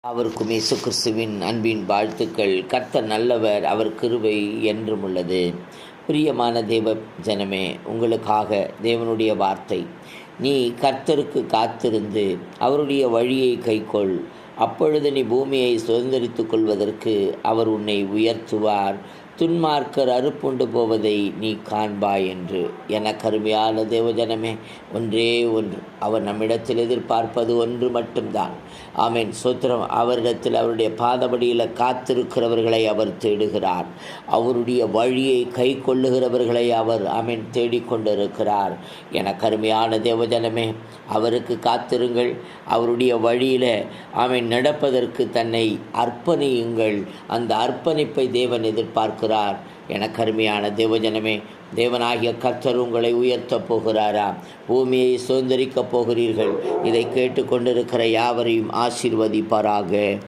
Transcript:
அவருக்கும் இயேசு கிறிஸ்துவின் அன்பின் வாழ்த்துக்கள். கர்த்தர் நல்லவர், அவர் கிருபை என்றும் உள்ளது. பிரியமான தேவ ஜனமே, உங்களுக்காக தேவனுடைய வார்த்தை. நீ கர்த்தருக்கு காத்திருந்து அவருடைய வழியை கைக்கொள். அப்பொழுது நீ பூமியை சுதந்திரித்துக் கொள்வதற்கு அவர் உன்னை உயர்த்துவார். துன்மார்க்கர் அறுப்புண்டு போவதை நீ காண்பாய் என்று. என கருமையான தேவஜனமே, ஒன்றே ஒன்று, அவர் நம்மிடத்தில் எதிர்பார்ப்பது ஒன்று மட்டும்தான். ஆமென், சோத்திரம். அவரிடத்தில் அவருடைய பாதபடியில் காத்திருக்கிறவர்களை அவர் தேடுகிறார். அவருடைய வழியை கை கொள்ளுகிறவர்களை அவர் தேடிக்கொண்டிருக்கிறார். என கருமையான தேவஜனமே, அவருக்கு காத்திருங்கள். அவருடைய வழியில் நடப்பதற்கு தன்னை அர்ப்பணியுங்கள். அந்த அர்ப்பணிப்பை தேவன் எதிர்பார்க்கிறார். என கருமையான தேவஜனமே, தேவனாகிய கர்த்தர் உங்களை உயர்த்தப் போகிறாரா? பூமியை சுதந்திரிக்கப் போகிறீர்கள். இதை கேட்டுக்கொண்டிருக்கிற யாவரையும் ஆசீர்வதிப்பாராக.